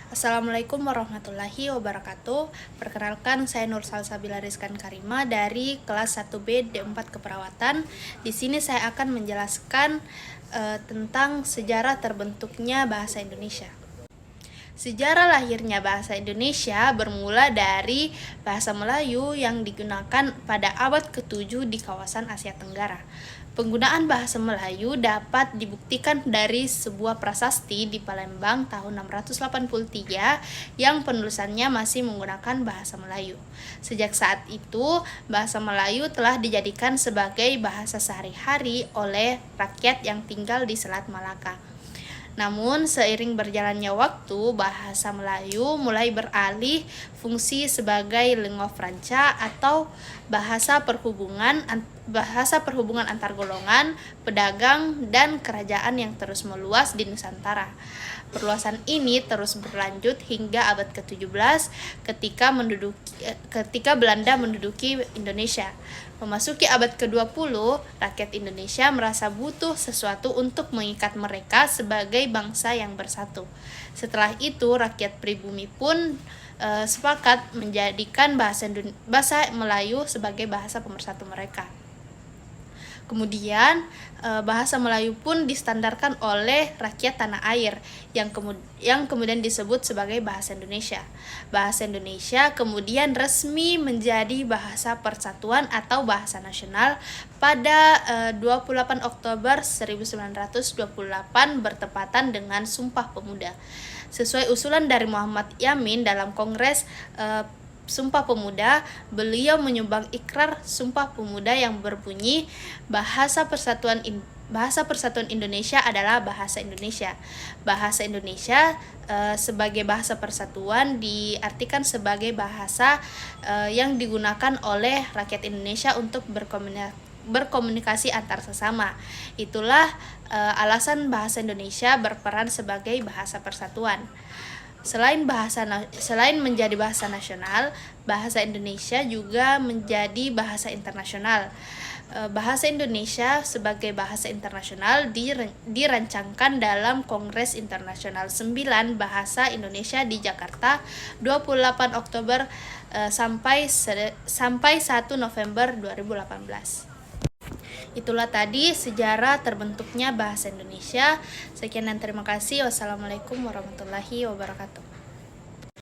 Assalamualaikum warahmatullahi wabarakatuh. Perkenalkan, saya Nur Salsabila Rizkan Karima dari kelas 1B D4 Keperawatan. Di sini saya akan menjelaskan tentang sejarah terbentuknya bahasa Indonesia. Sejarah lahirnya bahasa Indonesia bermula dari bahasa Melayu yang digunakan pada abad ke-7 di kawasan Asia Tenggara. Penggunaan bahasa Melayu dapat dibuktikan dari sebuah prasasti di Palembang tahun 683 yang penulisannya masih menggunakan bahasa Melayu. Sejak saat itu, bahasa Melayu telah dijadikan sebagai bahasa sehari-hari oleh rakyat yang tinggal di Selat Malaka. Namun, seiring berjalannya waktu, bahasa Melayu mulai beralih fungsi sebagai lingua franca atau bahasa perhubungan antar golongan, pedagang, dan kerajaan yang terus meluas di Nusantara. Perluasan ini terus berlanjut hingga abad ke-17 ketika Belanda menduduki Indonesia. Memasuki abad ke-20, rakyat Indonesia merasa butuh sesuatu untuk mengikat mereka sebagai bangsa yang bersatu. Setelah itu, rakyat pribumi pun sepakat menjadikan bahasa Melayu sebagai bahasa pemersatu mereka. Kemudian bahasa Melayu pun distandarkan oleh rakyat tanah air yang kemudian disebut sebagai bahasa Indonesia. Bahasa Indonesia kemudian resmi menjadi bahasa persatuan atau bahasa nasional pada 28 Oktober 1928 bertepatan dengan Sumpah Pemuda. Sesuai usulan dari Muhammad Yamin dalam Kongres Sumpah Pemuda, beliau menyumbang ikrar Sumpah Pemuda yang berbunyi bahasa persatuan Indonesia adalah bahasa Indonesia. Bahasa Indonesia sebagai bahasa persatuan diartikan sebagai bahasa yang digunakan oleh rakyat Indonesia untuk berkomunikasi antar sesama. Itulah alasan bahasa Indonesia berperan sebagai bahasa persatuan. Selain menjadi bahasa nasional, bahasa Indonesia juga menjadi bahasa internasional. Bahasa Indonesia sebagai bahasa internasional dirancangkan dalam Kongres Internasional 9 Bahasa Indonesia di Jakarta 28 Oktober sampai 1 November 2018. Itulah tadi sejarah terbentuknya bahasa Indonesia. Sekian dan terima kasih. Wassalamualaikum warahmatullahi wabarakatuh.